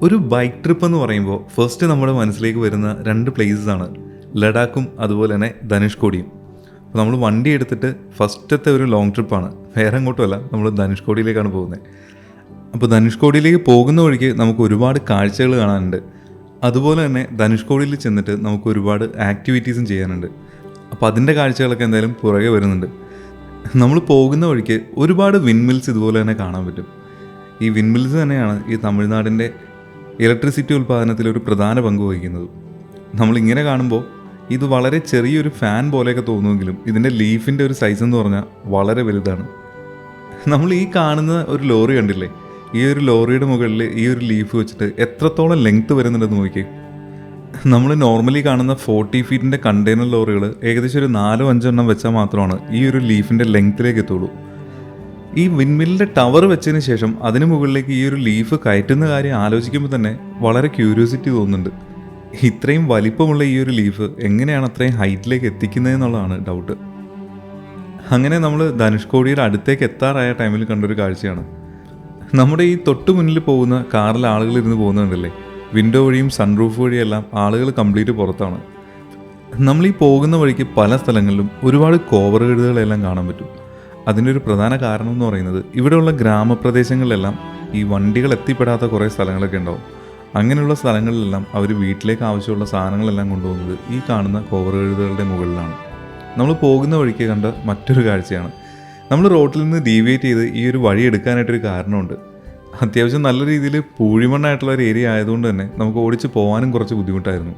ഒരു bike trip എന്ന് പറയുമ്പോൾ ഫസ്റ്റ് നമ്മുടെ മനസ്സിലേക്ക് വരുന്ന രണ്ട് പ്ലേസസ് ആണ് ലഡാക്കും അതുപോലെ തന്നെ ധനുഷ്കോടിയും. അപ്പോൾ നമ്മൾ വണ്ടി എടുത്തിട്ട് ഫസ്റ്റത്തെ ഒരു ലോങ് ട്രിപ്പാണ്, വേറെ എങ്ങോട്ടുമല്ല, നമ്മൾ ധനുഷ്കോടിയിലേക്കാണ് പോകുന്നത്. അപ്പോൾ ധനുഷ്കോടിയിലേക്ക് പോകുന്ന വഴിക്ക് നമുക്ക് ഒരുപാട് കാഴ്ചകൾ കാണാനുണ്ട്. അതുപോലെ തന്നെ ധനുഷ്കോടിയിൽ ചെന്നിട്ട് നമുക്ക് ഒരുപാട് ആക്ടിവിറ്റീസും ചെയ്യാനുണ്ട്. അപ്പോൾ അതിൻ്റെ കാഴ്ചകളൊക്കെ എന്തായാലും പുറകെ വരുന്നുണ്ട്. നമ്മൾ പോകുന്ന വഴിക്ക് ഒരുപാട് വിൻമിൽസ് ഇതുപോലെ തന്നെ കാണാൻ പറ്റും. ഈ വിൻമിൽസ് തന്നെയാണ് ഈ തമിഴ്നാടിൻ്റെ ഇലക്ട്രിസിറ്റി ഉൽപ്പാദനത്തിൽ ഒരു പ്രധാന പങ്ക് വഹിക്കുന്നത്. നമ്മളിങ്ങനെ കാണുമ്പോൾ ഇത് വളരെ ചെറിയൊരു ഫാൻ പോലെയൊക്കെ തോന്നുമെങ്കിലും ഇതിൻ്റെ ലീഫിൻ്റെ ഒരു സൈസ് എന്ന് പറഞ്ഞാൽ വളരെ വലുതാണ്. നമ്മൾ ഈ കാണുന്ന ഒരു ലോറി കണ്ടില്ലേ, ഈ ഒരു ലോറിയുടെ മുകളിൽ ഈ ഒരു ലീഫ് വെച്ചിട്ട് എത്രത്തോളം ലെങ്ത്ത് വരുന്നുണ്ടെന്ന് നോക്കി. നമ്മൾ നോർമലി കാണുന്ന 40 ഫീറ്റിൻ്റെ കണ്ടെയ്നർ ലോറികൾ ഏകദേശം ഒരു 4-5 എണ്ണം വെച്ചാൽ മാത്രമാണ് ഈ ഒരു ലീഫിൻ്റെ ലെങ്ത്തിലേക്ക് എത്തുള്ളൂ. ഈ വിൻമില്ലിൻ്റെ ടവർ വെച്ചതിന് ശേഷം അതിന് മുകളിലേക്ക് ഈ ഒരു ലീഫ് കയറ്റുന്ന കാര്യം ആലോചിക്കുമ്പോൾ തന്നെ വളരെ ക്യൂരിയോസിറ്റി തോന്നുന്നുണ്ട്. ഇത്രയും വലിപ്പമുള്ള ഈ ഒരു ലീഫ് എങ്ങനെയാണ് അത്രയും ഹൈറ്റിലേക്ക് എത്തിക്കുന്നതെന്നുള്ളതാണ് ഡൗട്ട്. അങ്ങനെ നമ്മൾ ധനുഷ്കോടിയുടെ അടുത്തേക്ക് എത്താറായ ടൈമിൽ കണ്ടൊരു കാഴ്ചയാണ്, നമ്മുടെ ഈ തൊട്ട് മുന്നിൽ പോകുന്ന കാറിൽ ആളുകൾ ഇരുന്ന് പോകുന്നുണ്ടല്ലേ, വിൻഡോ വഴിയും സൺറൂഫ് വഴിയെല്ലാം ആളുകൾ കംപ്ലീറ്റ് പുറത്താണ്. നമ്മൾ ഈ പോകുന്ന വഴിക്ക് പല സ്ഥലങ്ങളിലും ഒരുപാട് കോവർ കഴുതുകളെല്ലാം കാണാൻ പറ്റും. അതിൻ്റെ ഒരു പ്രധാന കാരണം എന്ന് പറയുന്നത് ഇവിടെയുള്ള ഗ്രാമപ്രദേശങ്ങളിലെല്ലാം ഈ വണ്ടികൾ എത്തിപ്പെടാത്ത കുറേ സ്ഥലങ്ങളൊക്കെ ഉണ്ടാവും. അങ്ങനെയുള്ള സ്ഥലങ്ങളിലെല്ലാം അവർ വീട്ടിലേക്ക് ആവശ്യമുള്ള സാധനങ്ങളെല്ലാം കൊണ്ടുപോകുന്നത് ഈ കാണുന്ന കോവർ കഴുതുകളുടെ മുകളിലാണ്. നമ്മൾ പോകുന്ന വഴിക്ക് കണ്ട മറ്റൊരു കാഴ്ചയാണ്, നമ്മൾ റോട്ടിൽ നിന്ന് ഡീവിയേറ്റ് ചെയ്ത് ഈ ഒരു വഴി എടുക്കാനായിട്ടൊരു കാരണമുണ്ട്. അത്യാവശ്യം നല്ല രീതിയിൽ പൂഴിമണ്ണായിട്ടുള്ള ഒരു ഏരിയ ആയതുകൊണ്ട് തന്നെ നമുക്ക് ഓടിച്ച് പോകാനും കുറച്ച് ബുദ്ധിമുട്ടായിരുന്നു.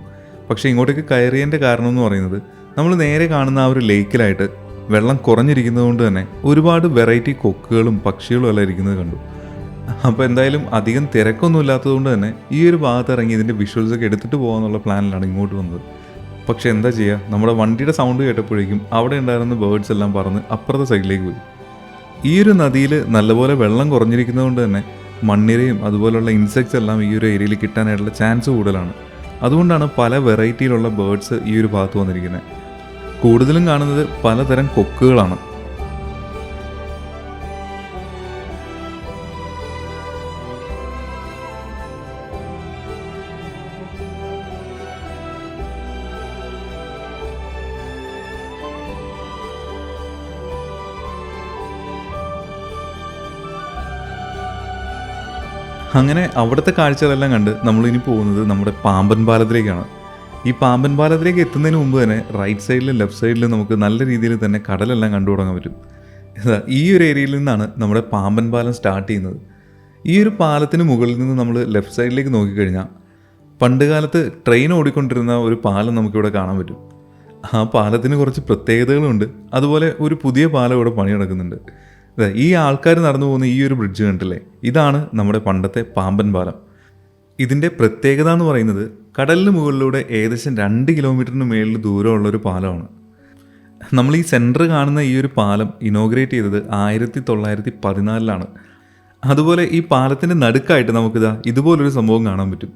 പക്ഷേ ഇങ്ങോട്ടേക്ക് കയറിയതിൻ്റെ കാരണം എന്ന് പറയുന്നത് നമ്മൾ നേരെ കാണുന്ന ആ ഒരു ലേക്കിലായിട്ട് വെള്ളം കുറഞ്ഞിരിക്കുന്നത് കൊണ്ട് തന്നെ ഒരുപാട് വെറൈറ്റി കൊക്കുകളും പക്ഷികളും എല്ലാം ഇരിക്കുന്നത് കണ്ടു. അപ്പോൾ എന്തായാലും അധികം തിരക്കൊന്നും ഇല്ലാത്തതുകൊണ്ട് തന്നെ ഈ ഒരു ഭാഗത്ത് ഇറങ്ങി ഇതിൻ്റെ വിഷ്വൽസൊക്കെ എടുത്തിട്ട് പോകാമെന്നുള്ള പ്ലാനിലാണ് ഇങ്ങോട്ട് വന്നത്. പക്ഷെ എന്താ ചെയ്യുക, നമ്മുടെ വണ്ടിയുടെ സൗണ്ട് കേട്ടപ്പോഴേക്കും അവിടെ ഉണ്ടായിരുന്ന ബേർഡ്സ് എല്ലാം പറന്ന് അപ്പുറത്തെ സൈഡിലേക്ക് പോയി. ഈ ഒരു നദിയിൽ നല്ലപോലെ വെള്ളം കുറഞ്ഞിരിക്കുന്നത് കൊണ്ട് തന്നെ മണ്ണിരയും അതുപോലുള്ള ഇൻസെക്ട്സ് എല്ലാം ഈ ഒരു ഏരിയയിൽ കിട്ടാനായിട്ടുള്ള ചാൻസ് കൂടുതലാണ്. അതുകൊണ്ടാണ് പല വെറൈറ്റിയിലുള്ള ബേർഡ്സ് ഈ ഒരു ഭാഗത്ത് വന്നിരിക്കുന്നത്. കൂടുതലും കാണുന്നത് പലതരം കൊക്കുകളാണ്. അങ്ങനെ അവിടുത്തെ കാഴ്ചകളെല്ലാം കണ്ട് നമ്മളിനി പോകുന്നത് നമ്മുടെ പാമ്പൻ പാലത്തിലേക്കാണ്. ഈ പാമ്പൻ പാലത്തിലേക്ക് എത്തുന്നതിന് മുമ്പ് തന്നെ റൈറ്റ് സൈഡിലും ലെഫ്റ്റ് സൈഡിലും നമുക്ക് നല്ല രീതിയിൽ തന്നെ കടലെല്ലാം കണ്ടു തുടങ്ങാൻ പറ്റും. ഈ ഒരു ഏരിയയിൽ നിന്നാണ് നമ്മുടെ പാമ്പൻ പാലം സ്റ്റാർട്ട് ചെയ്യുന്നത്. ഈ ഒരു പാലത്തിന് മുകളിൽ നിന്ന് നമ്മൾ ലെഫ്റ്റ് സൈഡിലേക്ക് നോക്കിക്കഴിഞ്ഞാൽ പണ്ട് കാലത്ത് ട്രെയിൻ ഓടിക്കൊണ്ടിരുന്ന ഒരു പാലം നമുക്കിവിടെ കാണാൻ പറ്റും. ആ പാലത്തിന് കുറച്ച് പ്രത്യേകതകളുണ്ട്. അതുപോലെ ഒരു പുതിയ പാലം ഇവിടെ പണി നടക്കുന്നുണ്ട്. ഈ ആൾക്കാർ നടന്നു പോകുന്ന ഈ ഒരു ബ്രിഡ്ജ് കണ്ടില്ലേ, ഇതാണ് നമ്മുടെ പണ്ടത്തെ പാമ്പൻ പാലം. ഇതിൻ്റെ പ്രത്യേകത എന്ന് പറയുന്നത് കടലിന് മുകളിലൂടെ ഏകദേശം 2 കിലോമീറ്ററിന് മേളിൽ ദൂരമുള്ളൊരു പാലമാണ്. നമ്മൾ ഈ സെൻറ്റർ കാണുന്ന ഈ ഒരു പാലം ഇനോഗ്രേറ്റ് ചെയ്തത് 1914 അതുപോലെ ഈ പാലത്തിൻ്റെ നടുക്കായിട്ട് നമുക്കിതാ ഇതുപോലൊരു സംഭവം കാണാൻ പറ്റും.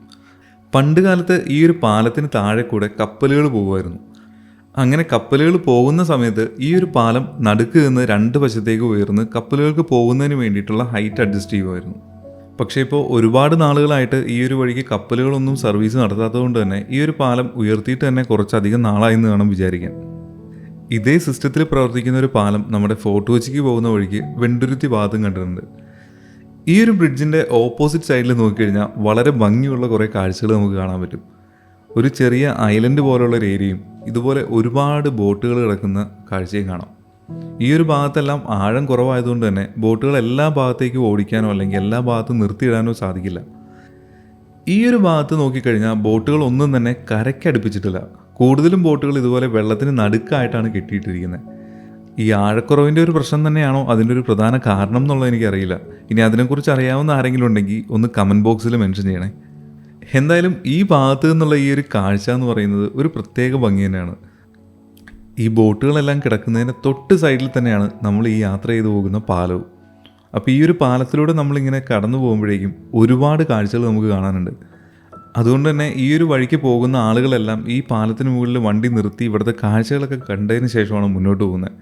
പണ്ട് കാലത്ത് ഈ ഒരു പാലത്തിന് താഴെ കൂടെ കപ്പലുകൾ പോകുമായിരുന്നു. അങ്ങനെ കപ്പലുകൾ പോകുന്ന സമയത്ത് ഈ ഒരു പാലം നടുക്ക് നിന്ന് 2 വശത്തേക്ക് ഉയർന്ന് കപ്പലുകൾക്ക് പോകുന്നതിന് വേണ്ടിയിട്ടുള്ള ഹൈറ്റ് അഡ്ജസ്റ്റ് ചെയ്യുമായിരുന്നു. പക്ഷേ ഇപ്പോൾ ഒരുപാട് നാളുകളായിട്ട് ഈ ഒരു വഴിക്ക് കപ്പലുകളൊന്നും സർവീസ് നടത്താത്തതുകൊണ്ട് തന്നെ ഈ ഒരു പാലം ഉയർത്തിയിട്ട് തന്നെ കുറച്ചധികം നാളായെന്ന് വേണം വിചാരിക്കാൻ. ഇതേ സിസ്റ്റത്തിൽ പ്രവർത്തിക്കുന്ന ഒരു പാലം നമ്മുടെ ഫോർട്ട് കൊച്ചിക്ക് പോകുന്ന വഴിക്ക് വെണ്ടുരുത്തി ഭാഗത്തും കണ്ടിട്ടുണ്ട്. ഈ ഒരു ബ്രിഡ്ജിൻ്റെ ഓപ്പോസിറ്റ് സൈഡിൽ നോക്കിക്കഴിഞ്ഞാൽ വളരെ ഭംഗിയുള്ള കുറേ കാഴ്ചകൾ നമുക്ക് കാണാൻ പറ്റും. ഒരു ചെറിയ ഐലൻഡ് പോലുള്ള ഒരു ഏരിയയും ഇതുപോലെ ഒരുപാട് ബോട്ടുകൾ കിടക്കുന്ന കാഴ്ചയും കാണാം. ഈ ഒരു ഭാഗത്തെല്ലാം ആഴം കുറവായതുകൊണ്ട് തന്നെ ബോട്ടുകൾ എല്ലാ ഭാഗത്തേക്കും ഓടിക്കാനോ അല്ലെങ്കിൽ എല്ലാ ഭാഗത്തും നിർത്തിയിടാനോ സാധിക്കില്ല. ഈ ഒരു ഭാഗത്ത് നോക്കിക്കഴിഞ്ഞാൽ ബോട്ടുകൾ ഒന്നും തന്നെ കരയ്ക്കടുപ്പിച്ചിട്ടില്ല. കൂടുതലും ബോട്ടുകൾ ഇതുപോലെ വെള്ളത്തിന് നടുക്കായിട്ടാണ് കെട്ടിയിട്ടിരിക്കുന്നത്. ഈ ആഴക്കുറവിൻ്റെ ഒരു പ്രശ്നം തന്നെയാണോ അതിൻ്റെ ഒരു പ്രധാന കാരണം എന്നുള്ളത് എനിക്കറിയില്ല. ഇനി അതിനെക്കുറിച്ച് അറിയാവുന്ന ആരെങ്കിലും ഉണ്ടെങ്കിൽ ഒന്ന് കമൻറ്റ് ബോക്സിൽ മെൻഷൻ ചെയ്യണേ. എന്തായാലും ഈ ഭാഗത്ത് നിന്നുള്ള ഈ ഒരു കാഴ്ച എന്ന് പറയുന്നത് ഒരു പ്രത്യേക ഭംഗി തന്നെയാണ്. ഈ ബോട്ടുകളെല്ലാം കിടക്കുന്നതിന് തൊട്ട് സൈഡിൽ തന്നെയാണ് നമ്മൾ ഈ യാത്ര ചെയ്തു പോകുന്ന പാലവും. അപ്പോൾ ഈ ഒരു പാലത്തിലൂടെ നമ്മളിങ്ങനെ കടന്നു പോകുമ്പോഴേക്കും ഒരുപാട് കാഴ്ചകൾ നമുക്ക് കാണാനുണ്ട്. അതുകൊണ്ട് തന്നെ ഈ ഒരു വഴിക്ക് പോകുന്ന ആളുകളെല്ലാം ഈ പാലത്തിന് മുകളിൽ വണ്ടി നിർത്തി ഇവിടുത്തെ കാഴ്ചകളൊക്കെ കണ്ടതിന് ശേഷമാണ് മുന്നോട്ട് പോകുന്നത്.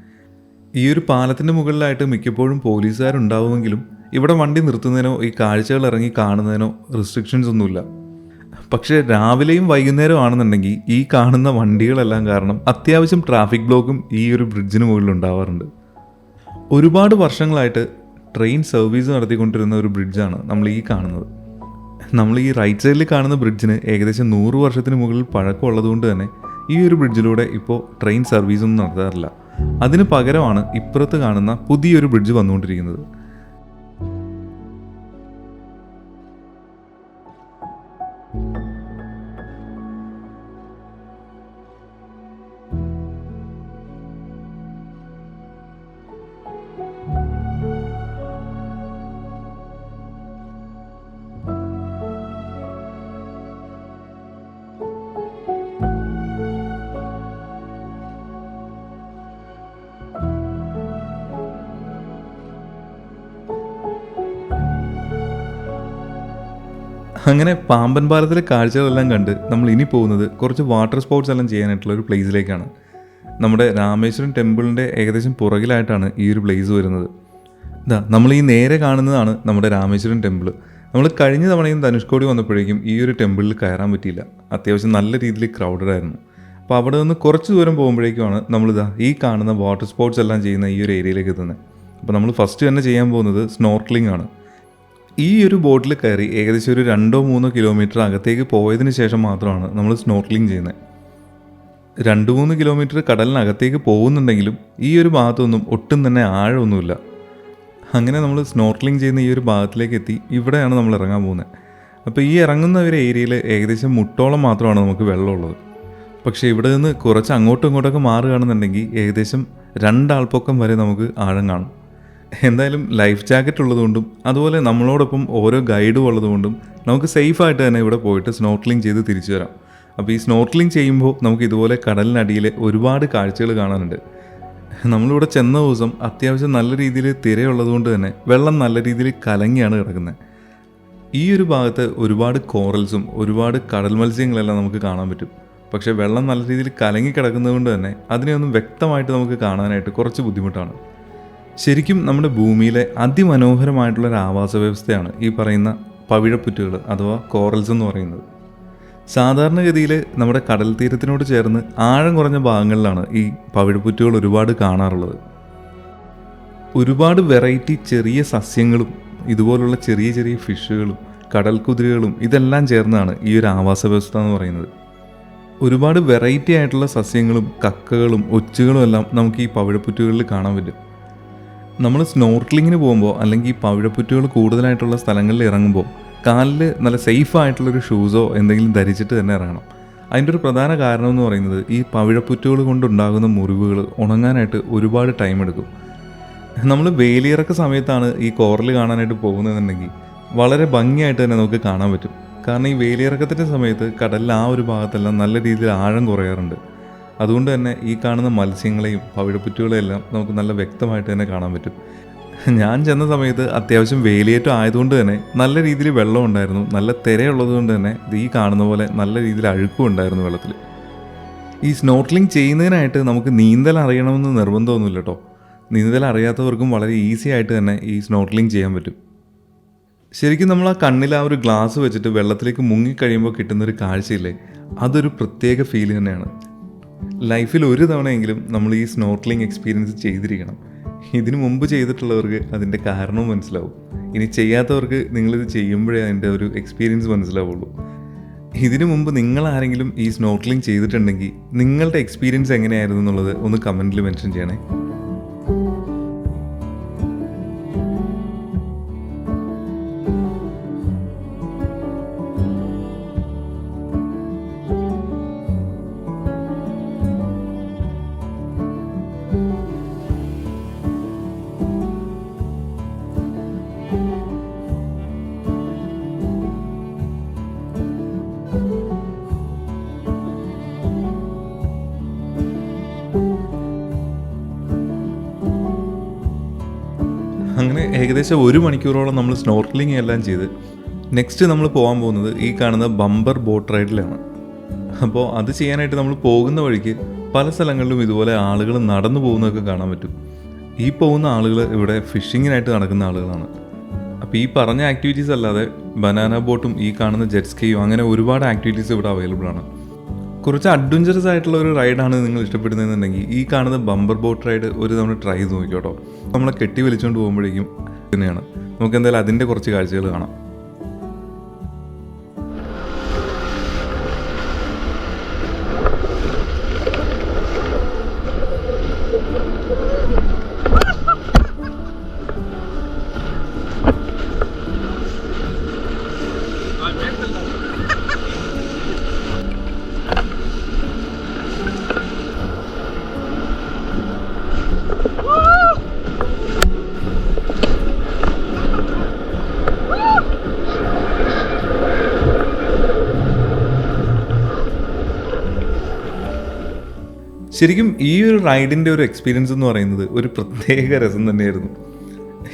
ഈ ഒരു പാലത്തിൻ്റെ മുകളിലായിട്ട് മിക്കപ്പോഴും പോലീസുകാരുണ്ടാവുമെങ്കിലും ഇവിടെ വണ്ടി നിർത്തുന്നതിനോ ഈ കാഴ്ചകൾ ഇറങ്ങി കാണുന്നതിനോ റെസ്ട്രിക്ഷൻസ് ഒന്നുമില്ല. പക്ഷേ രാവിലെയും വൈകുന്നേരവും ആണെന്നുണ്ടെങ്കിൽ ഈ കാണുന്ന വണ്ടികളെല്ലാം കാരണം അത്യാവശ്യം ട്രാഫിക് ബ്ലോക്കും ഈ ഒരു ബ്രിഡ്ജിന് മുകളിൽ ഉണ്ടാവാറുണ്ട്. ഒരുപാട് വർഷങ്ങളായിട്ട് ട്രെയിൻ സർവീസ് നടത്തിക്കൊണ്ടിരുന്ന ഒരു ബ്രിഡ്ജാണ് നമ്മൾ ഈ കാണുന്നത്. നമ്മൾ ഈ റൈറ്റ് സൈഡിൽ കാണുന്ന ബ്രിഡ്ജിന് ഏകദേശം 100 വർഷത്തിന് മുകളിൽ പഴക്കമുള്ളതുകൊണ്ട് തന്നെ ഈ ഒരു ബ്രിഡ്ജിലൂടെ ഇപ്പോൾ ട്രെയിൻ സർവീസൊന്നും നടത്താറില്ല. അതിന് പകരമാണ് ഇപ്പുറത്ത് കാണുന്ന പുതിയൊരു ബ്രിഡ്ജ് വന്നുകൊണ്ടിരിക്കുന്നത്. അങ്ങനെ പാമ്പൻ പാലത്തിലെ കാഴ്ചകളെല്ലാം കണ്ട് നമ്മൾ ഇനി പോകുന്നത് കുറച്ച് വാട്ടർ സ്പോർട്സ് എല്ലാം ചെയ്യാനായിട്ടുള്ള ഒരു പ്ലേസിലേക്കാണ്. നമ്മുടെ രാമേശ്വരം ടെമ്പിളിൻ്റെ ഏകദേശം പുറകിലായിട്ടാണ് ഈ ഒരു പ്ലേസ് വരുന്നത്. നമ്മൾ ഈ നേരെ കാണുന്നതാണ് നമ്മുടെ രാമേശ്വരം ടെമ്പിൾ. നമ്മൾ കഴിഞ്ഞ തവണയും ധനുഷ്കോടി വന്നപ്പോഴേക്കും ഈ ഒരു ടെമ്പിളിൽ കയറാൻ പറ്റിയില്ല. അത്യാവശ്യം നല്ല രീതിയിൽ ക്രൗഡഡ് ആയിരുന്നു. അപ്പോൾ അവിടെ നിന്ന് കുറച്ച് ദൂരം പോകുമ്പോഴേക്കുമാണ് നമ്മളിതാ ഈ കാണുന്ന വാട്ടർ സ്പോർട്സ് എല്ലാം ചെയ്യുന്ന ഈ ഒരു ഏരിയയിലേക്ക് എത്തുന്നത്. അപ്പോൾ നമ്മൾ ഫസ്റ്റ് തന്നെ ചെയ്യാൻ പോകുന്നത് സ്നോർക്ലിംഗ് ആണ്. ഈ ഒരു ബോട്ടിൽ കയറി ഏകദേശം ഒരു 2-3 കിലോമീറ്റർ അകത്തേക്ക് പോയതിന് ശേഷം മാത്രമാണ് നമ്മൾ സ്നോർക്ലിംഗ് ചെയ്യുന്നത്. 2-3 കിലോമീറ്റർ കടലിനകത്തേക്ക് പോകുന്നുണ്ടെങ്കിലും ഈ ഒരു ഭാഗത്തൊന്നും ഒട്ടും തന്നെ ആഴമൊന്നുമില്ല. അങ്ങനെ നമ്മൾ സ്നോർക്ലിംഗ് ചെയ്യുന്ന ഈ ഒരു ഭാഗത്തിലേക്ക് എത്തി. ഇവിടെയാണ് നമ്മൾ ഇറങ്ങാൻ പോകുന്നത്. അപ്പോൾ ഈ ഇറങ്ങുന്ന ഒരു ഏരിയയിൽ ഏകദേശം മുട്ടോളം മാത്രമാണ് നമുക്ക് വെള്ളമുള്ളത്. പക്ഷേ ഇവിടെ നിന്ന് കുറച്ച് അങ്ങോട്ടും ഇങ്ങോട്ടൊക്കെ മാറുകയാണെന്നുണ്ടെങ്കിൽ ഏകദേശം 2 ആൾപ്പൊക്കം വരെ നമുക്ക് ആഴം കാണും. എന്തായാലും ലൈഫ് ജാക്കറ്റ് ഉള്ളതുകൊണ്ടും അതുപോലെ നമ്മളോടൊപ്പം ഓരോ ഗൈഡും ഉള്ളതുകൊണ്ടും നമുക്ക് സേഫായിട്ട് തന്നെ ഇവിടെ പോയിട്ട് സ്നോർക്ലിംഗ് ചെയ്ത് തിരിച്ചു വരാം. അപ്പോൾ ഈ സ്നോർക്ലിംഗ് ചെയ്യുമ്പോൾ നമുക്ക് ഇതുപോലെ കടലിനടിയിൽ ഒരുപാട് കാഴ്ചകൾ കാണാനുണ്ട്. നമ്മളിവിടെ ചെന്ന ദിവസം അത്യാവശ്യം നല്ല രീതിയിൽ തിരയുള്ളതുകൊണ്ട് തന്നെ വെള്ളം നല്ല രീതിയിൽ കലങ്ങിയാണ് കിടക്കുന്നത്. ഈ ഒരു ഭാഗത്ത് ഒരുപാട് കോറൽസും ഒരുപാട് കടൽ മത്സ്യങ്ങളെല്ലാം നമുക്ക് കാണാൻ പറ്റും. പക്ഷേ വെള്ളം നല്ല രീതിയിൽ കലങ്ങി കിടക്കുന്നത് കൊണ്ട് തന്നെ അതിനെയൊന്നും വ്യക്തമായിട്ട് നമുക്ക് കാണാനായിട്ട് കുറച്ച് ബുദ്ധിമുട്ടാണ്. ശരിക്കും നമ്മുടെ ഭൂമിയിലെ അതിമനോഹരമായിട്ടുള്ളൊരു ആവാസ വ്യവസ്ഥയാണ് ഈ പറയുന്ന പവിഴപ്പുറ്റുകൾ അഥവാ കോറൽസ് എന്ന് പറയുന്നത്. സാധാരണഗതിയിൽ നമ്മുടെ കടൽ തീരത്തിനോട് ചേർന്ന് ആഴം കുറഞ്ഞ ഭാഗങ്ങളിലാണ് ഈ പവിഴപ്പുറ്റുകൾ ഒരുപാട് കാണാറുള്ളത്. ഒരുപാട് വെറൈറ്റി ചെറിയ സസ്യങ്ങളും ഇതുപോലുള്ള ചെറിയ ചെറിയ ഫിഷുകളും കടൽ കുതിരകളും ഇതെല്ലാം ചേർന്നാണ് ഈ ഒരു ആവാസ വ്യവസ്ഥ എന്ന് പറയുന്നത്. ഒരുപാട് വെറൈറ്റി ആയിട്ടുള്ള സസ്യങ്ങളും കക്കകളും ഒച്ചുകളും എല്ലാം നമുക്ക് ഈ പവിഴപ്പുറ്റുകളിൽ കാണാൻ പറ്റും. നമ്മൾ സ്നോർക്ലിങ്ങിന് പോകുമ്പോൾ അല്ലെങ്കിൽ ഈ പവിഴപ്പുറ്റുകൾ കൂടുതലായിട്ടുള്ള സ്ഥലങ്ങളിൽ ഇറങ്ങുമ്പോൾ കാലിൽ നല്ല സേഫായിട്ടുള്ളൊരു ഷൂസോ എന്തെങ്കിലും ധരിച്ചിട്ട് തന്നെ ഇറങ്ങണം. അതിൻ്റെ ഒരു പ്രധാന കാരണം എന്ന് പറയുന്നത് ഈ പവിഴപ്പുറ്റുകൾ കൊണ്ടുണ്ടാകുന്ന മുറിവുകൾ ഉണങ്ങാനായിട്ട് ഒരുപാട് ടൈം എടുക്കും. നമ്മൾ വേലിയിറക്ക സമയത്താണ് ഈ കോറൽ കാണാനായിട്ട് പോകുന്നതെന്നുണ്ടെങ്കിൽ വളരെ ഭംഗിയായിട്ട് തന്നെ നമുക്ക് കാണാൻ പറ്റും. കാരണം ഈ വേലിയിറക്കത്തിൻ്റെ സമയത്ത് കടലിൽ ആ ഒരു ഭാഗത്തെല്ലാം നല്ല രീതിയിൽ ആഴം കുറയാറുണ്ട്. അതുകൊണ്ട് തന്നെ ഈ കാണുന്ന മത്സ്യങ്ങളെയും പവിഴപ്പുറ്റുകളെയും എല്ലാം നമുക്ക് നല്ല വ്യക്തമായിട്ട് തന്നെ കാണാൻ പറ്റും. ഞാൻ ചെന്ന സമയത്ത് അത്യാവശ്യം വേലിയേറ്റം ആയതുകൊണ്ട് തന്നെ നല്ല രീതിയിൽ വെള്ളം ഉണ്ടായിരുന്നു. നല്ല തിരയുള്ളത് കൊണ്ട് തന്നെ ഈ കാണുന്ന പോലെ നല്ല രീതിയിൽ അഴുക്കും ഉണ്ടായിരുന്നു വെള്ളത്തിൽ. ഈ സ്നോർക്ലിംഗ് ചെയ്യുന്നതിനായിട്ട് നമുക്ക് നീന്തൽ അറിയണമെന്ന് നിർബന്ധമൊന്നുമില്ല കേട്ടോ. നീന്തൽ അറിയാത്തവർക്കും വളരെ ഈസി ആയിട്ട് തന്നെ ഈ സ്നോർക്ലിംഗ് ചെയ്യാൻ പറ്റും. ശരിക്കും നമ്മൾ ആ കണ്ണിൽ ആ ഒരു ഗ്ലാസ് വെച്ചിട്ട് വെള്ളത്തിലേക്ക് മുങ്ങിക്കഴിയുമ്പോൾ കിട്ടുന്നൊരു കാഴ്ചയില്ലേ, അതൊരു പ്രത്യേക ഫീൽ തന്നെയാണ്. ലൈഫിൽ ഒരു തവണയെങ്കിലും നമ്മൾ ഈ സ്നോർക്ലിംഗ് എക്സ്പീരിയൻസ് ചെയ്തിരിക്കണം. ഇതിനു മുമ്പ് ചെയ്തിട്ടുള്ളവർക്ക് അതിൻ്റെ കാരണവും മനസ്സിലാവും. ഇനി ചെയ്യാത്തവർക്ക് നിങ്ങളിത് ചെയ്യുമ്പോഴേ അതിൻ്റെ ഒരു എക്സ്പീരിയൻസ് മനസ്സിലാവുള്ളൂ. ഇതിനു മുമ്പ് നിങ്ങൾ ആരെങ്കിലും ഈ സ്നോർക്ലിംഗ് ചെയ്തിട്ടുണ്ടെങ്കിൽ നിങ്ങളുടെ എക്സ്പീരിയൻസ് എങ്ങനെയായിരുന്നു എന്നുള്ളത് ഒന്ന് കമൻറ്റിൽ മെൻഷൻ ചെയ്യണേ. അങ്ങനെ ഏകദേശം 1 മണിക്കൂറോളം നമ്മൾ സ്നോർക്ലിംഗ് എല്ലാം ചെയ്ത് നെക്സ്റ്റ് നമ്മൾ പോകാൻ പോകുന്നത് ഈ കാണുന്ന ബമ്പർ ബോട്ട് റൈഡിലാണ്. അപ്പോൾ അത് ചെയ്യാനായിട്ട് നമ്മൾ പോകുന്ന വഴിക്ക് പല സ്ഥലങ്ങളിലും ഇതുപോലെ ആളുകൾ നടന്നു പോകുന്നതൊക്കെ കാണാൻ പറ്റും. ഈ പോകുന്ന ആളുകൾ ഇവിടെ ഫിഷിങ്ങിനായിട്ട് നടക്കുന്ന ആളുകളാണ്. അപ്പോൾ ഈ പറഞ്ഞ ആക്ടിവിറ്റീസ് അല്ലാതെ ബനാന ബോട്ടും ഈ കാണുന്ന ജെറ്റ് സ്കീയും അങ്ങനെ ഒരുപാട് ആക്ടിവിറ്റീസ് ഇവിടെ അവൈലബിൾ ആണ്. കുറച്ച് അഡ്വഞ്ചറസ് ആയിട്ടുള്ള ഒരു റൈഡാണ് നിങ്ങൾ ഇഷ്ടപ്പെടുന്നതെന്നുണ്ടെങ്കിൽ ഈ കാണുന്ന ബമ്പർ ബോട്ട് റൈഡ് ഒരു തവണ ട്രൈ ചെയ്ത് നോക്കിക്കോട്ടോ. നമ്മളെ കെട്ടി വലിച്ചുകൊണ്ട് പോകുമ്പോഴേക്കും തന്നെയാണ്. നമുക്ക് എന്തായാലും അതിൻ്റെ കുറച്ച് കാഴ്ചകൾ കാണാം. ശരിക്കും ഈ ഒരു റൈഡിൻ്റെ ഒരു എക്സ്പീരിയൻസ് എന്ന് പറയുന്നത് ഒരു പ്രത്യേക രസം തന്നെയായിരുന്നു.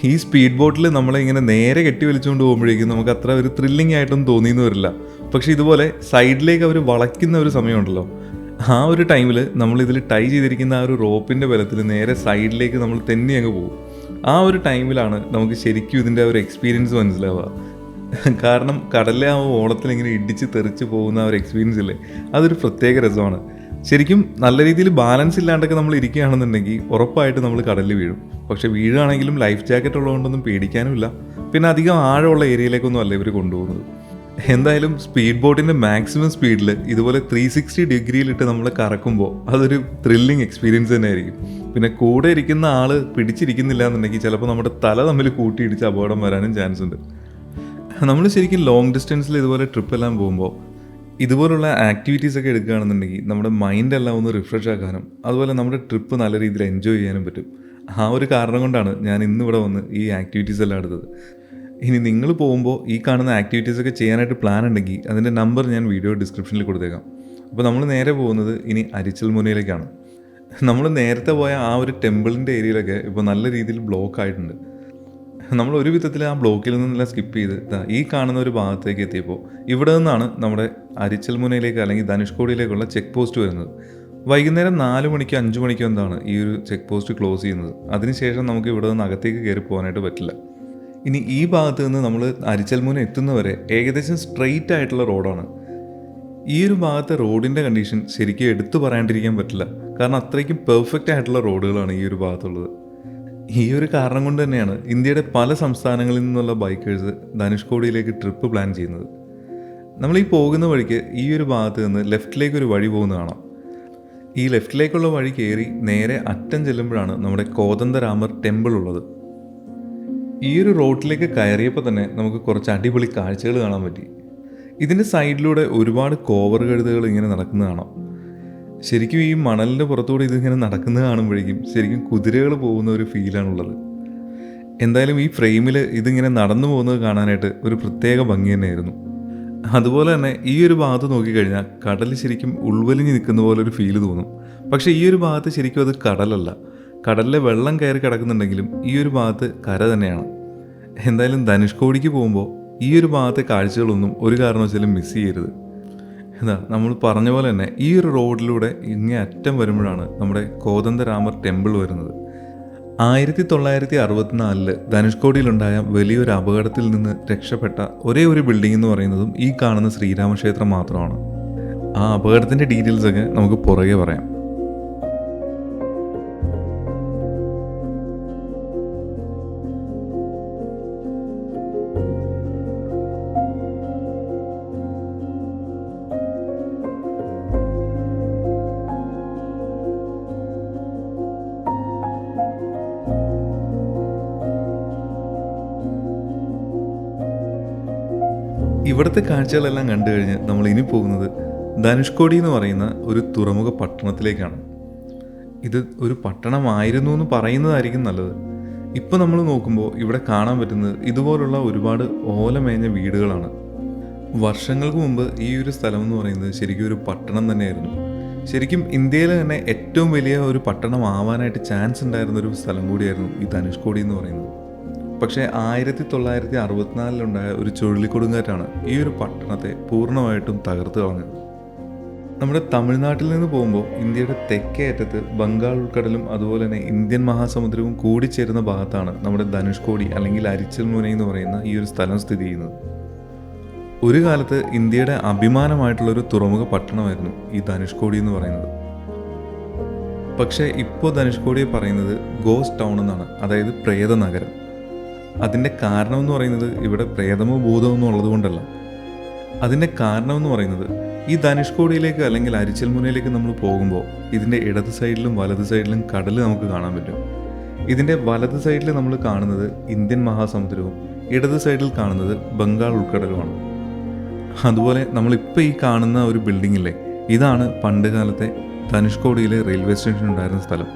ഈ സ്പീഡ് ബോട്ടിൽ നമ്മളെ ഇങ്ങനെ നേരെ കെട്ടി വലിച്ചുകൊണ്ട് പോകുമ്പോഴേക്കും നമുക്ക് അത്ര ഒരു ത്രില്ലിംഗ് ആയിട്ടൊന്നും തോന്നിയെന്ന് വരില്ല. പക്ഷേ ഇതുപോലെ സൈഡിലേക്ക് അവർ വളയ്ക്കുന്ന ഒരു സമയമുണ്ടല്ലോ, ആ ഒരു ടൈമിൽ നമ്മളിതിൽ ടൈ ചെയ്തിരിക്കുന്ന ആ ഒരു റോപ്പിൻ്റെ ബലത്തിൽ നേരെ സൈഡിലേക്ക് നമ്മൾ തെന്നി അങ്ങ് പോകും. ആ ഒരു ടൈമിലാണ് നമുക്ക് ശരിക്കും ഇതിൻ്റെ ഒരു എക്സ്പീരിയൻസ് മനസ്സിലാവുക. കാരണം കടലിലെ ആ ഓളത്തിൽ ഇങ്ങനെ ഇടിച്ച് തെറിച്ച് പോകുന്ന ആ ഒരു എക്സ്പീരിയൻസ് ഇല്ലേ, അതൊരു പ്രത്യേക രസമാണ്. ശരിക്കും നല്ല രീതിയിൽ ബാലൻസ് ഇല്ലാണ്ടൊക്കെ നമ്മൾ ഇരിക്കുകയാണെന്നുണ്ടെങ്കിൽ ഉറപ്പായിട്ട് നമ്മൾ കടലിൽ വീഴും. പക്ഷേ വീഴുകയാണെങ്കിലും ലൈഫ് ജാക്കറ്റ് ഉള്ളതുകൊണ്ടൊന്നും പേടിക്കാനുമില്ല. പിന്നെ അധികം ആഴമുള്ള ഏരിയയിലേക്കൊന്നും അല്ല ഇവർ കൊണ്ടുപോകുന്നത്. എന്തായാലും സ്പീഡ് ബോട്ടിൻ്റെ മാക്സിമം സ്പീഡിൽ ഇതുപോലെ 360 ഡിഗ്രിയിലിട്ട് നമ്മൾ കറക്കുമ്പോൾ അതൊരു ത്രില്ലിങ് എക്സ്പീരിയൻസ് തന്നെ ആയിരിക്കും. പിന്നെ കൂടെ ഇരിക്കുന്ന ആൾ പിടിച്ചിരിക്കുന്നില്ല എന്നുണ്ടെങ്കിൽ ചിലപ്പോൾ നമ്മുടെ തല തമ്മിൽ കൂട്ടിയിടിച്ച് അപകടം വരാനും ചാൻസ് ഉണ്ട്. നമ്മൾ ശരിക്കും ലോങ് ഡിസ്റ്റൻസിൽ ഇതുപോലെ ട്രിപ്പ് എല്ലാം പോകുമ്പോൾ ഇതുപോലുള്ള ആക്ടിവിറ്റീസൊക്കെ എടുക്കുകയാണെന്നുണ്ടെങ്കിൽ നമ്മുടെ മൈൻഡെല്ലാം ഒന്ന് റിഫ്രഷ് ആക്കാനും അതുപോലെ നമ്മുടെ ട്രിപ്പ് നല്ല രീതിയിൽ എൻജോയ് ചെയ്യാനും പറ്റും. ആ ഒരു കാരണം കൊണ്ടാണ് ഞാൻ ഇന്നിവിടെ വന്ന് ഈ ആക്ടിവിറ്റീസ് എല്ലാം എടുത്തത്. ഇനി നിങ്ങൾ പോകുമ്പോൾ ഈ കാണുന്ന ആക്ടിവിറ്റീസൊക്കെ ചെയ്യാനായിട്ട് പ്ലാൻ ഉണ്ടെങ്കിൽ അതിൻ്റെ നമ്പർ ഞാൻ വീഡിയോ ഡിസ്ക്രിപ്ഷനിൽ കൊടുത്തേക്കാം. അപ്പോൾ നമ്മൾ നേരെ പോകുന്നത് ഇനി അരിച്ചൽ മുനയിലേക്കാണ്. നമ്മൾ നേരത്തെ പോയ ആ ഒരു ടെമ്പിളിൻ്റെ ഏരിയയിലൊക്കെ ഇപ്പോൾ നല്ല രീതിയിൽ ബ്ലോക്ക് ആയിട്ടുണ്ട്. നമ്മൾ ഒരു വിധത്തിൽ ആ ബ്ലോക്കിൽ നിന്നെല്ലാം സ്കിപ്പ് ചെയ്ത് ഈ കാണുന്ന ഒരു ഭാഗത്തേക്ക് എത്തിയപ്പോൾ ഇവിടെ നിന്നാണ് നമ്മുടെ അരിച്ചൽ മുനയിലേക്ക് അല്ലെങ്കിൽ ധനുഷ്കോടിയിലേക്കുള്ള ചെക്ക് പോസ്റ്റ് വരുന്നത്. വൈകുന്നേരം 4 മണിക്കോ 5 മണിക്കോ എന്താണ് ഈ ഒരു ചെക്ക് പോസ്റ്റ് ക്ലോസ് ചെയ്യുന്നത്. അതിനുശേഷം നമുക്ക് ഇവിടെ നിന്ന് അകത്തേക്ക് കയറി പോകാനായിട്ട് പറ്റില്ല. ഇനി ഈ ഭാഗത്ത് നിന്ന് നമ്മൾ അരിച്ചൽ മുന എത്തുന്നവരെ ഏകദേശം സ്ട്രെയിറ്റ് ആയിട്ടുള്ള റോഡാണ്. ഈ ഒരു ഭാഗത്തെ റോഡിൻ്റെ കണ്ടീഷൻ ശരിക്കും എടുത്തു പറയാണ്ടിരിക്കാൻ പറ്റില്ല. കാരണം അത്രയ്ക്കും പെർഫെക്റ്റ് ആയിട്ടുള്ള റോഡുകളാണ് ഈ ഒരു ഭാഗത്തുള്ളത്. ഈ ഒരു കാരണം കൊണ്ട് തന്നെയാണ് ഇന്ത്യയുടെ പല സംസ്ഥാനങ്ങളിൽ നിന്നുള്ള ബൈക്കേഴ്സ് ധനുഷ്കോടിയിലേക്ക് ട്രിപ്പ് പ്ലാൻ ചെയ്യുന്നത്. നമ്മൾ ഈ പോകുന്ന വഴിക്ക് ഈ ഒരു ഭാഗത്ത് നിന്ന് ലെഫ്റ്റിലേക്ക് ഒരു വഴി പോകുന്ന കാണാം. ഈ ലെഫ്റ്റിലേക്കുള്ള വഴി കയറി നേരെ അറ്റം ചെല്ലുമ്പോഴാണ് നമ്മുടെ കോദണ്ഡരാമർ ടെമ്പിൾ ഉള്ളത്. ഈ ഒരു റോഡിലേക്ക് കയറിയപ്പോൾ തന്നെ നമുക്ക് കുറച്ച് അടിപൊളി കാഴ്ചകൾ കാണാൻ പറ്റി. ഇതിൻ്റെ സൈഡിലൂടെ ഒരുപാട് കോവർ കഴുതകൾ ഇങ്ങനെ നടക്കുന്നത് കാണാം. ശരിക്കും ഈ മണലിൻ്റെ പുറത്തുകൂടി ഇതിങ്ങനെ നടക്കുന്നത് കാണുമ്പോഴേക്കും ശരിക്കും കുതിരകൾ പോകുന്ന ഒരു ഫീലാണുള്ളത്. എന്തായാലും ഈ ഫ്രെയിമിൽ ഇതിങ്ങനെ നടന്നു പോകുന്നത് കാണാനായിട്ട് ഒരു പ്രത്യേക ഭംഗി തന്നെയായിരുന്നു. അതുപോലെ തന്നെ ഈ ഒരു ഭാഗത്ത് നോക്കിക്കഴിഞ്ഞാൽ കടൽ ശരിക്കും ഉൾവലിഞ്ഞ് നിൽക്കുന്ന പോലെ ഒരു ഫീല് തോന്നും. പക്ഷേ ഈ ഒരു ഭാഗത്ത് ശരിക്കും അത് കടലല്ല. കടലിലെ വെള്ളം കയറി കിടക്കുന്നുണ്ടെങ്കിലും ഈ ഒരു ഭാഗത്ത് കര തന്നെയാണ്. എന്തായാലും ധനുഷ്കോടിക്ക് പോകുമ്പോൾ ഈ ഒരു ഭാഗത്തെ കാഴ്ചകളൊന്നും ഒരു കാരണവശാലും മിസ് ചെയ്യരുത്. നമ്മൾ പറഞ്ഞ പോലെ തന്നെ ഈ ഒരു റോഡിലൂടെ ഇങ്ങേ അറ്റം വരുമ്പോഴാണ് നമ്മുടെ കോദണ്ഡരാമർ ടെമ്പിൾ വരുന്നത്. 1964 ധനുഷ്കോടിയിലുണ്ടായ വലിയൊരു അപകടത്തിൽ നിന്ന് രക്ഷപ്പെട്ട ഒരേ ഒരു ബിൽഡിംഗ് എന്ന് പറയുന്നതും ഈ കാണുന്ന ശ്രീരാമക്ഷേത്രം മാത്രമാണ്. ആ അപകടത്തിൻ്റെ ഡീറ്റെയിൽസൊക്കെ നമുക്ക് പുറകെ പറയാം. ഇവിടുത്തെ കാഴ്ചകളെല്ലാം കണ്ടു കഴിഞ്ഞ് നമ്മൾ ഇനി പോകുന്നത് ധനുഷ്കോടി എന്ന് പറയുന്ന ഒരു തുറമുഖ പട്ടണത്തിലേക്കാണ്. ഇത് ഒരു പട്ടണമായിരുന്നു എന്ന് പറയുന്നതായിരിക്കും നല്ലത്. ഇപ്പോൾ നമ്മൾ നോക്കുമ്പോൾ ഇവിടെ കാണാൻ പറ്റുന്നത് ഇതുപോലുള്ള ഒരുപാട് ഓലമേഞ്ഞ വീടുകളാണ്. വർഷങ്ങൾക്ക് മുമ്പ് ഈ ഒരു സ്ഥലം എന്ന് പറയുന്നത് ശരിക്കും ഒരു പട്ടണം തന്നെയായിരുന്നു. ശരിക്കും ഇന്ത്യയിലെ തന്നെ ഏറ്റവും വലിയ ഒരു പട്ടണമാവാനായിട്ട് ചാൻസ് ഉണ്ടായിരുന്നൊരു സ്ഥലം കൂടിയായിരുന്നു ഈ ധനുഷ്കോടി എന്ന് പറയുന്നത്. പക്ഷേ 1964 ഒരു ചുഴലിക്കൊടുങ്കാറ്റാണ് ഈ ഒരു പട്ടണത്തെ പൂർണ്ണമായിട്ടും തകർത്ത് കളഞ്ഞത്. നമ്മുടെ തമിഴ്നാട്ടിൽ നിന്ന് പോകുമ്പോൾ ഇന്ത്യയുടെ തെക്കേ അറ്റത്ത് ബംഗാൾ ഉൾക്കടലും അതുപോലെ തന്നെ ഇന്ത്യൻ മഹാസമുദ്രവും കൂടിച്ചേരുന്ന ഭാഗത്താണ് നമ്മുടെ ധനുഷ്കോടി അല്ലെങ്കിൽ അരിച്ചൽ മുന എന്ന് പറയുന്ന ഈ ഒരു സ്ഥലം സ്ഥിതി ചെയ്യുന്നത്. ഒരു കാലത്ത് ഇന്ത്യയുടെ അഭിമാനമായിട്ടുള്ളൊരു തുറമുഖ പട്ടണമായിരുന്നു ഈ ധനുഷ്കോടി എന്ന് പറയുന്നത്. പക്ഷേ ഇപ്പോൾ ധനുഷ്കോടിയെ പറയുന്നത് ഗോസ്റ്റ് ടൗൺ എന്നാണ്, അതായത് പ്രേത നഗരം. അതിൻ്റെ കാരണം എന്ന് പറയുന്നത് ഇവിടെ പ്രേതമോ ഭൂതമോ ഉള്ളത് കൊണ്ടല്ല. അതിൻ്റെ കാരണം എന്ന് പറയുന്നത് ഈ ധനുഷ്കോടിയിലേക്ക് അല്ലെങ്കിൽ അരിച്ചൽ മുനയിലേക്ക് നമ്മൾ പോകുമ്പോൾ ഇതിൻ്റെ ഇടത് സൈഡിലും വലത് സൈഡിലും കടൽ നമുക്ക് കാണാൻ പറ്റും. ഇതിൻ്റെ വലത് സൈഡിൽ നമ്മൾ കാണുന്നത് ഇന്ത്യൻ മഹാസമുദ്രവും ഇടത് സൈഡിൽ കാണുന്നത് ബംഗാൾ ഉൾക്കടലുമാണ്. അതുപോലെ നമ്മളിപ്പോൾ ഈ കാണുന്ന ഒരു ബിൽഡിങ്ങില്ലേ, ഇതാണ് പണ്ട് കാലത്തെ ധനുഷ്കോടിയിലെ റെയിൽവേ സ്റ്റേഷൻ ഉണ്ടായിരുന്ന സ്ഥലം.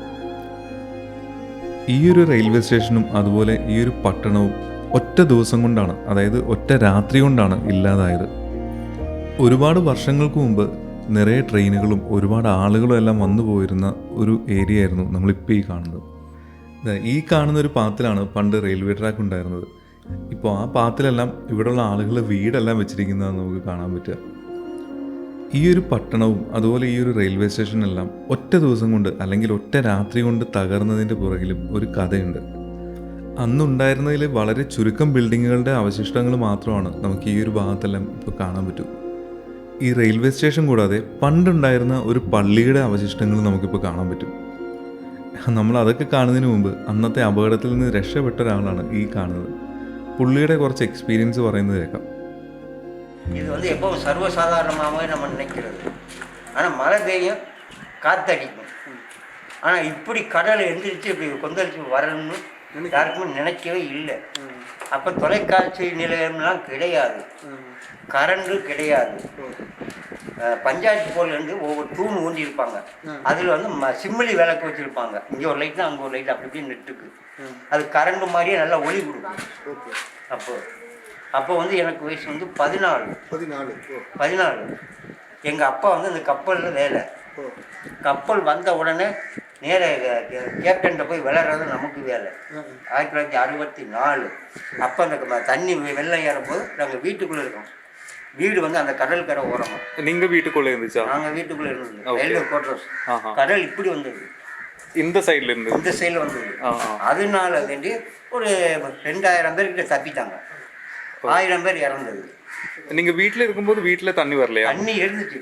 ഈ ഒരു റെയിൽവേ സ്റ്റേഷനും അതുപോലെ ഈ ഒരു പട്ടണവും ഒറ്റ ദിവസം കൊണ്ടാണ്, അതായത് ഒറ്റ രാത്രി കൊണ്ടാണ് ഇല്ലാതായത്. ഒരുപാട് വർഷങ്ങൾക്ക് മുമ്പ് നിറയെ ട്രെയിനുകളും ഒരുപാട് ആളുകളും എല്ലാം വന്നു പോയിരുന്ന ഒരു ഏരിയ ആയിരുന്നു നമ്മളിപ്പോൾ ഈ കാണുന്നത്. ഈ കാണുന്ന ഒരു പാത്തിലാണ് പണ്ട് റെയിൽവേ ട്രാക്ക് ഉണ്ടായിരുന്നത്. ഇപ്പോൾ ആ പാത്തിലെല്ലാം ഇവിടെയുള്ള ആളുകൾ വീടെല്ലാം വെച്ചിരിക്കുന്നതാണ് നമുക്ക് കാണാൻ പറ്റുക. ഈ ഒരു പട്ടണവും അതുപോലെ ഈ ഒരു റെയിൽവേ സ്റ്റേഷനെല്ലാം ഒറ്റ ദിവസം കൊണ്ട് അല്ലെങ്കിൽ ഒറ്റ രാത്രി കൊണ്ട് തകർന്നതിൻ്റെ പുറകിലും ഒരു കഥയുണ്ട്. അന്നുണ്ടായിരുന്നതിൽ വളരെ ചുരുക്കം ബിൽഡിങ്ങുകളുടെ അവശിഷ്ടങ്ങൾ മാത്രമാണ് നമുക്ക് ഈ ഒരു ഭാഗത്തെല്ലാം ഇപ്പോൾ കാണാൻ പറ്റും. ഈ റെയിൽവേ സ്റ്റേഷൻ കൂടാതെ പണ്ടുണ്ടായിരുന്ന ഒരു പള്ളിയുടെ അവശിഷ്ടങ്ങൾ നമുക്കിപ്പോൾ കാണാൻ പറ്റും. നമ്മൾ അതൊക്കെ കാണുന്നതിന് മുമ്പ് അന്നത്തെ അപകടത്തിൽ നിന്ന് രക്ഷപ്പെട്ട ഒരാളാണ് ഈ കാണുന്നത്. പുള്ളിയുടെ കുറച്ച് എക്സ്പീരിയൻസ് പറയുന്നത് കേൾക്കാം. இது எப்பவும் சர்வசாதாரணமாகவே நம்ம நினைக்கிறது. ஆனால் மழை பெய்யும், காற்றடிக்கும். ஆனால் இப்படி கடல் எந்திரிச்சு இப்படி கொந்தளிச்சு வரணும்னு யாருக்குமே நினைக்கவே இல்லை. அப்போ தொலைக்காட்சி நிலையம்லாம் கிடையாது, கரண்டு கிடையாது. பஞ்சாயத்து போர்லேருந்து ஒவ்வொரு தூண் ஊண்டி இருப்பாங்க. அதில் சிம்மிலி விளக்கு வச்சுருப்பாங்க. இங்கே ஒரு லைட்னா அங்கே ஒரு லைட் அப்படி இப்படி நெட்டுக்கு. அது கரண்டு மாதிரியே நல்லா ஒளி கொடுக்கும். அப்போ எனக்கு வயசு 14. எங்கள் அப்பா இந்த கப்பலில் வேலை. கப்பல் வந்த உடனே நேர கேப்டன்கிட்ட போய் விளையாடுறது நமக்கு வேலை. 1964 அப்போ அந்த தண்ணி வெள்ளம் ஏறும்போது நாங்கள் வீட்டுக்குள்ளே இருக்கோம். வீடு அந்த கடல் கரை ஓரமாக. நீங்கள் வீட்டுக்குள்ளே இருந்துச்சா? நாங்கள் வீட்டுக்குள்ளே இருந்தது. Railway quarters. கடல் இப்படி வந்தது, இந்த சைடில் இருந்து இந்த சைடில் வந்தது. அதனால வேண்டி ஒரு 2000 பேர்கிட்ட தப்பிட்டாங்க, 1000 பேர் இறந்தது. நீங்கள் வீட்டில் இருக்கும்போது வீட்டில் தண்ணி வரலையா? தண்ணி இருந்துச்சு,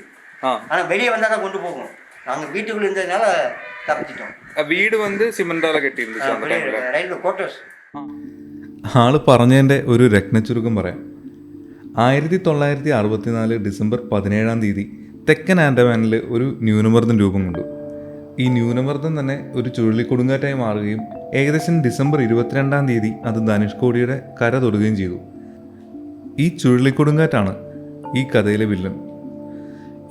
ஆனால் வெளியே வந்தால் தான் கொண்டு போகணும். நாங்கள் வீட்டுக்குள்ளே இருந்ததுனால தப்பிச்சிட்டோம். വീട് സിമന്റാല കെട്ടി റെയിൽവേ ക്വാർട്ടേഴ്സ്. ആള് പറഞ്ഞതിൻ്റെ ഒരു രത്നച്ചുരുക്കം പറയാം. 1964 ഡിസംബർ 17 തെക്കൻ ആൻഡമാനിൽ ഒരു ന്യൂനമർദ്ദം രൂപം കൊണ്ടു. ഈ ന്യൂനമർദ്ദം തന്നെ ഒരു ചുഴലിക്കൊടുങ്കാറ്റായി മാറുകയും ഏകദേശം ഡിസംബർ 22 അത് ധനുഷ്കോടിയുടെ കര തൊടുകയും ചെയ്തു. ഈ ചുഴലിക്കൊടുങ്കാറ്റാണ് ഈ കഥയിലെ വില്ലൻ.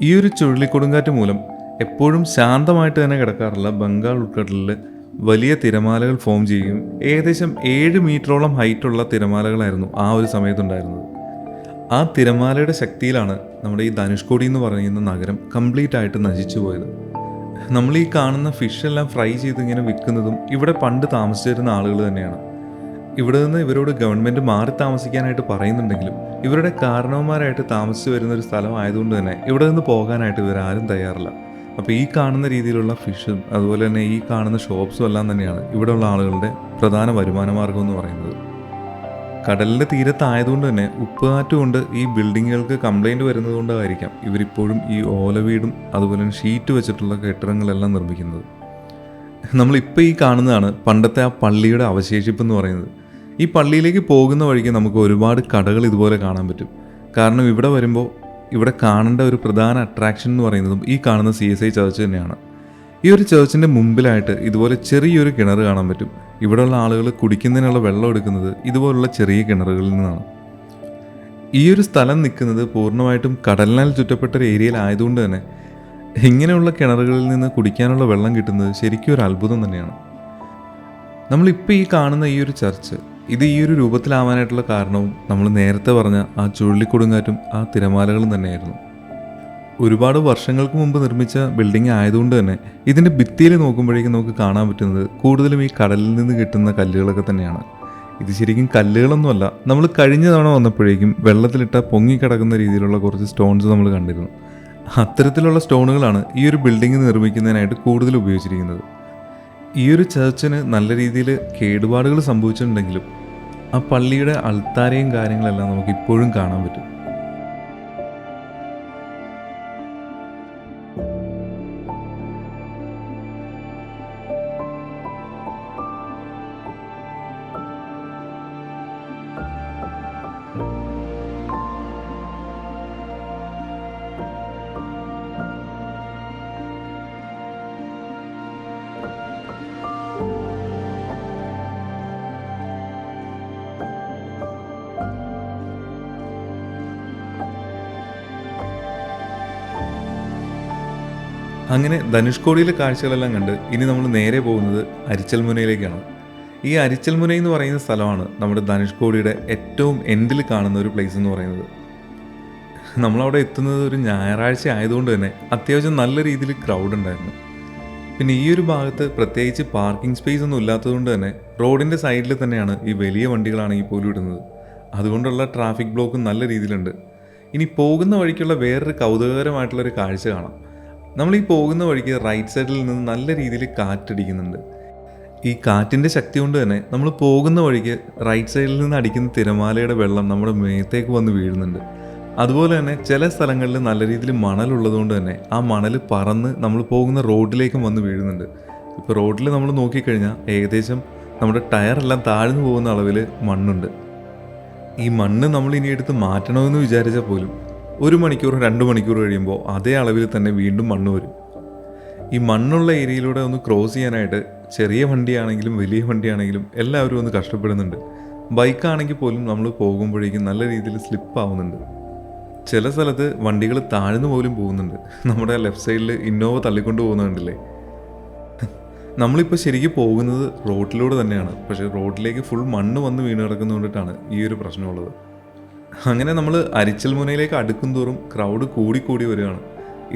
ഈ ഒരു ചുഴലിക്കൊടുങ്കാറ്റ് മൂലം എപ്പോഴും ശാന്തമായിട്ട് തന്നെ കിടക്കാറുള്ള ബംഗാൾ ഉൾക്കടലിൽ വലിയ തിരമാലകൾ ഫോം ചെയ്യുകയും ഏകദേശം 7 മീറ്ററോളം ഹൈറ്റുള്ള തിരമാലകളായിരുന്നു ആ ഒരു സമയത്തുണ്ടായിരുന്നത്. ആ തിരമാലയുടെ ശക്തിയിലാണ് നമ്മുടെ ഈ ധനുഷ്കോടി എന്ന് പറയുന്ന നഗരം കംപ്ലീറ്റ് ആയിട്ട് നശിച്ചു പോയത്. നമ്മൾ ഈ കാണുന്ന ഫിഷെല്ലാം ഫ്രൈ ചെയ്ത് ഇങ്ങനെ വിൽക്കുന്നതും ഇവിടെ പണ്ട് താമസിച്ചിരുന്ന ആളുകൾ തന്നെയാണ്. ഇവിടെ നിന്ന് ഇവരോട് ഗവൺമെൻറ് മാറി താമസിക്കാനായിട്ട് പറയുന്നുണ്ടെങ്കിലും ഇവരുടെ കാരണവന്മാരായിട്ട് താമസിച്ച് വരുന്നൊരു സ്ഥലം ആയതുകൊണ്ട് തന്നെ ഇവിടെ നിന്ന് പോകാനായിട്ട് ഇവരാരും തയ്യാറില്ല. അപ്പോൾ ഈ കാണുന്ന രീതിയിലുള്ള ഫിഷും അതുപോലെ തന്നെ ഈ കാണുന്ന ഷോപ്സും എല്ലാം തന്നെയാണ് ഇവിടെയുള്ള ആളുകളുടെ പ്രധാന വരുമാന മാർഗം എന്ന് പറയുന്നത്. കടലിൻ്റെ തീരത്തായതുകൊണ്ട് തന്നെ ഉപ്പുകാറ്റ് കൊണ്ട് ഈ ബിൽഡിങ്ങുകൾക്ക് കംപ്ലൈൻറ്റ് വരുന്നത് കൊണ്ടായിരിക്കാം ഇവരിപ്പോഴും ഈ ഓല വീടും അതുപോലെ തന്നെ ഷീറ്റ് വെച്ചിട്ടുള്ള കെട്ടിടങ്ങളെല്ലാം നിർമ്മിക്കുന്നത്. നമ്മളിപ്പോൾ ഈ കാണുന്നതാണ് പണ്ടത്തെ ആ പള്ളിയുടെ അവശേഷിപ്പ് എന്ന് പറയുന്നത്. ഈ പള്ളിയിലേക്ക് പോകുന്ന വഴിക്ക് നമുക്ക് ഒരുപാട് കടകൾ ഇതുപോലെ കാണാൻ പറ്റും. കാരണം ഇവിടെ വരുമ്പോൾ ഇവിടെ കാണേണ്ട ഒരു പ്രധാന അട്രാക്ഷൻ എന്ന് പറയുന്നതും ഈ കാണുന്ന CSI ചർച്ച് തന്നെയാണ്. ഈ ഒരു ചർച്ചിൻ്റെ മുമ്പിലായിട്ട് ഇതുപോലെ ചെറിയൊരു കിണർ കാണാൻ പറ്റും. ഇവിടെയുള്ള ആളുകൾ കുടിക്കുന്നതിനുള്ള വെള്ളം എടുക്കുന്നത് ഇതുപോലുള്ള ചെറിയ കിണറുകളിൽ നിന്നാണ്. ഈ ഒരു സ്ഥലം നിൽക്കുന്നത് പൂർണ്ണമായിട്ടും കടലിനാൽ ചുറ്റപ്പെട്ട ഒരു ഏരിയയിലായതുകൊണ്ട് തന്നെ ഇങ്ങനെയുള്ള കിണറുകളിൽ നിന്ന് കുടിക്കാനുള്ള വെള്ളം കിട്ടുന്നത് ശരിക്കും ഒരു അത്ഭുതം തന്നെയാണ്. നമ്മളിപ്പോൾ ഈ കാണുന്ന ഈ ഒരു ചർച്ച് ഇത് ഈ ഒരു രൂപത്തിലാവാനായിട്ടുള്ള കാരണവും നമ്മൾ നേരത്തെ പറഞ്ഞ ആ ചുഴലിക്കൊടുങ്കാറ്റും ആ തിരമാലകളും തന്നെയായിരുന്നു. ഒരുപാട് വർഷങ്ങൾക്ക് മുമ്പ് നിർമ്മിച്ച ബിൽഡിംഗ് ആയതുകൊണ്ട് തന്നെ ഇതിൻ്റെ ഭിത്തിയിൽ നോക്കുമ്പോഴേക്കും നമുക്ക് കാണാൻ പറ്റുന്നത് കൂടുതലും ഈ കടലിൽ നിന്ന് കിട്ടുന്ന കല്ലുകളൊക്കെ തന്നെയാണ്. ഇത് ശരിക്കും കല്ലുകളൊന്നുമല്ല. നമ്മൾ കഴിഞ്ഞ തവണ വന്നപ്പോഴേക്കും വെള്ളത്തിലിട്ട പൊങ്ങിക്കിടക്കുന്ന രീതിയിലുള്ള കുറച്ച് സ്റ്റോൺസ് നമ്മൾ കണ്ടിരുന്നു. അത്തരത്തിലുള്ള സ്റ്റോണുകളാണ് ഈ ഒരു ബിൽഡിംഗ് നിർമ്മിക്കുന്നതിനായിട്ട് കൂടുതൽ ഉപയോഗിച്ചിരിക്കുന്നത്. ഈ ഒരു ചർച്ചിന് നല്ല രീതിയിൽ കേടുപാടുകൾ സംഭവിച്ചിട്ടുണ്ടെങ്കിലും ആ പള്ളിയുടെ അൾത്താരയും കാര്യങ്ങളെല്ലാം നമുക്ക് ഇപ്പോഴും കാണാൻ പറ്റും. അങ്ങനെ ധനുഷ്കോടിയിലെ കാഴ്ചകളെല്ലാം കണ്ട് ഇനി നമ്മൾ നേരെ പോകുന്നത് അരിച്ചൽമുനയിലേക്കാണ്. ഈ അരിച്ചൽമുന എന്ന് പറയുന്ന സ്ഥലമാണ് നമ്മുടെ ധനുഷ്കോടിയുടെ ഏറ്റവും എൻഡിൽ കാണുന്ന ഒരു പ്ലേസ് എന്ന് പറയുന്നത്. നമ്മളവിടെ എത്തുന്നത് ഒരു ഞായറാഴ്ച ആയതുകൊണ്ട് തന്നെ അത്യാവശ്യം നല്ല രീതിയിൽ ക്രൗഡ് ഉണ്ടായിരുന്നു. പിന്നെ ഈ ഒരു ഭാഗത്ത് പ്രത്യേകിച്ച് പാർക്കിംഗ് സ്പേസ് ഒന്നും ഇല്ലാത്തതുകൊണ്ട് തന്നെ റോഡിൻ്റെ സൈഡിൽ തന്നെയാണ് ഈ വലിയ വണ്ടികളാണെങ്കിൽ പോലും ഇടുന്നത്. അതുകൊണ്ടുള്ള ട്രാഫിക് ബ്ലോക്കും നല്ല രീതിയിലുണ്ട്. ഇനി പോകുന്ന വഴിക്കുള്ള വേറൊരു കൗതുകകരമായിട്ടുള്ളൊരു കാഴ്ച കാണാം. നമ്മൾ ഈ പോകുന്ന വഴിക്ക് റൈറ്റ് സൈഡിൽ നിന്ന് നല്ല രീതിയിൽ കാറ്റടിക്കുന്നുണ്ട്. ഈ കാറ്റിൻ്റെ ശക്തി കൊണ്ട് തന്നെ നമ്മൾ പോകുന്ന വഴിക്ക് റൈറ്റ് സൈഡിൽ നിന്ന് അടിക്കുന്ന തിരമാലയുടെ വെള്ളം നമ്മുടെ മേത്തേക്ക് വന്ന് വീഴുന്നുണ്ട്. അതുപോലെ തന്നെ ചില സ്ഥലങ്ങളിൽ നല്ല രീതിയിൽ മണലുള്ളതുകൊണ്ട് തന്നെ ആ മണൽ പറന്ന് നമ്മൾ പോകുന്ന റോഡിലേക്കും വന്ന് വീഴുന്നുണ്ട്. ഇപ്പോൾ റോഡിൽ നമ്മൾ നോക്കിക്കഴിഞ്ഞാൽ ഏകദേശം നമ്മുടെ ടയറെല്ലാം താഴ്ന്നു പോകുന്ന അളവിൽ മണ്ണുണ്ട്. ഈ മണ്ണ് നമ്മൾ ഇനി എടുത്ത് മാറ്റണമെന്ന് വിചാരിച്ചാൽ പോലും 1 മണിക്കൂർ 2 മണിക്കൂർ കഴിയുമ്പോൾ അതേ അളവിൽ തന്നെ വീണ്ടും മണ്ണ് വരും. ഈ മണ്ണുള്ള ഏരിയയിലൂടെ ഒന്ന് ക്രോസ് ചെയ്യാനായിട്ട് ചെറിയ വണ്ടിയാണെങ്കിലും വലിയ വണ്ടിയാണെങ്കിലും എല്ലാവരും ഒന്ന് കഷ്ടപ്പെടുന്നുണ്ട്. ബൈക്കാണെങ്കിൽ പോലും നമ്മൾ പോകുമ്പോഴേക്കും നല്ല രീതിയിൽ സ്ലിപ്പ് ആവുന്നുണ്ട്. ചില സ്ഥലത്ത് വണ്ടികൾ താഴ്ന്നു പോലും പോകുന്നുണ്ട്. നമ്മുടെ ലെഫ്റ്റ് സൈഡിൽ ഇന്നോവ തള്ളിക്കൊണ്ട് പോകുന്നുണ്ടല്ലേ. നമ്മളിപ്പോൾ ശരിക്കും പോകുന്നത് റോഡിലൂടെ തന്നെയാണ്, പക്ഷേ റോഡിലേക്ക് ഫുൾ മണ്ണ് വന്ന് വീണ് കിടക്കുന്നതുകൊണ്ടിട്ടാണ് ഈ ഒരു പ്രശ്നമുള്ളത്. അങ്ങനെ നമ്മൾ അരിച്ചൽമുനയിലേക്ക് അടുക്കും തോറും ക്രൗഡ് കൂടി വരികയാണ്.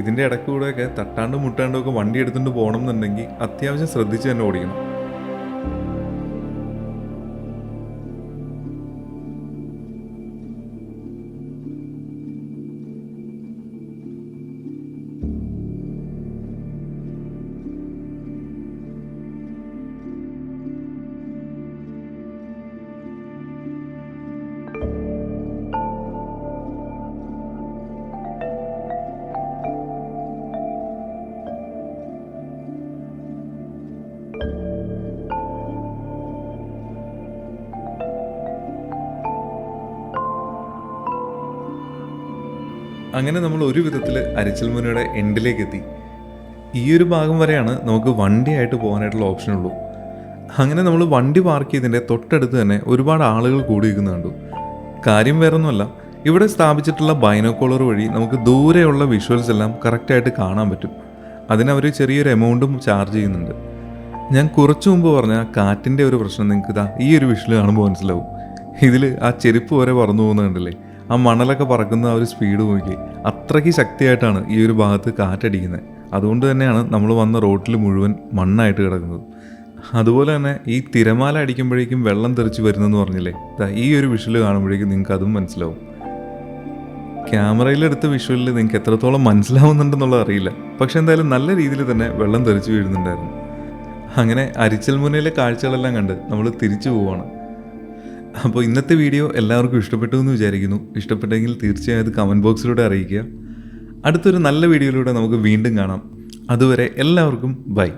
ഇതിൻ്റെ ഇടയ്ക്കൂടെയൊക്കെ തട്ടാണ്ടും മുട്ടാണ്ടും ഒക്കെ വണ്ടി എടുത്തുകൊണ്ട് പോകണം എന്നുണ്ടെങ്കിൽ അത്യാവശ്യം ശ്രദ്ധിച്ച് തന്നെ ഓടിക്കണം. അങ്ങനെ നമ്മൾ ഒരു വിധത്തിൽ അരിച്ചൽമുനയുടെ എൻഡിലേക്ക് എത്തി. ഈ ഒരു ഭാഗം വരെയാണ് നമുക്ക് വണ്ടിയായിട്ട് പോകാനായിട്ടുള്ള ഓപ്ഷനുള്ളൂ. അങ്ങനെ നമ്മൾ വണ്ടി പാർക്ക് ചെയ്തതിൻ്റെ തൊട്ടടുത്ത് തന്നെ ഒരുപാട് ആളുകൾ കൂടി നിൽക്കുന്നത് കണ്ടു. കാര്യം വേറൊന്നുമല്ല, ഇവിടെ സ്ഥാപിച്ചിട്ടുള്ള ബൈനോക്കുലർ വഴി നമുക്ക് ദൂരെയുള്ള വിഷ്വൽസ് എല്ലാം കറക്റ്റായിട്ട് കാണാൻ പറ്റും. അതിനവർ ചെറിയൊരു എമൗണ്ടും ചാർജ് ചെയ്യുന്നുണ്ട്. ഞാൻ കുറച്ചു മുമ്പ് പറഞ്ഞ കാറ്റിൻ്റെ ഒരു പ്രശ്നം നിങ്ങൾക്ക് ഇതാ ഈ ഒരു വിഷ്വൽ കാണുമ്പോൾ മനസ്സിലാവും. ഇതിൽ ആ ചെരുപ്പ് വരെ പറന്നു പോകുന്നുണ്ടല്ലേ, ആ മണലൊക്കെ പറക്കുന്ന ആ ഒരു സ്പീഡ് നോക്കി അത്രയ്ക്ക് ശക്തിയായിട്ടാണ് ഈ ഒരു ഭാഗത്ത് കാറ്റടിക്കുന്നത്. അതുകൊണ്ട് തന്നെയാണ് നമ്മൾ വന്ന റോഡിൽ മുഴുവൻ മണ്ണായിട്ട് കിടക്കുന്നത്. അതുപോലെ തന്നെ ഈ തിരമാല അടിക്കുമ്പോഴേക്കും വെള്ളം തെറിച്ച് വരുന്നതെന്ന് പറഞ്ഞില്ലേ, ഈ ഒരു വിഷ്വൽ കാണുമ്പോഴേക്കും നിങ്ങൾക്ക് അതും മനസ്സിലാവും. ക്യാമറയിലെടുത്ത വിഷ്വലിൽ നിങ്ങൾക്ക് എത്രത്തോളം മനസ്സിലാവുന്നുണ്ടെന്നുള്ളത് അറിയില്ല, പക്ഷെ എന്തായാലും നല്ല രീതിയിൽ തന്നെ വെള്ളം തെറിച്ച് വീഴുന്നുണ്ടായിരുന്നു. അങ്ങനെ അരിച്ചൽമുനയിലെ കാഴ്ചകളെല്ലാം കണ്ട് നമ്മൾ തിരിച്ചു പോവുകയാണ്. അപ്പോൾ ഇന്നത്തെ വീഡിയോ എല്ലാവർക്കും ഇഷ്ടപ്പെട്ടു എന്ന് വിചാരിക്കുന്നു. ഇഷ്ടപ്പെട്ടെങ്കിൽ തീർച്ചയായും അത് കമൻറ്റ് ബോക്സിലൂടെ അറിയിക്കുക. അടുത്തൊരു നല്ല വീഡിയോയിലൂടെ നമുക്ക് വീണ്ടും കാണാം. അതുവരെ എല്ലാവർക്കും ബൈ.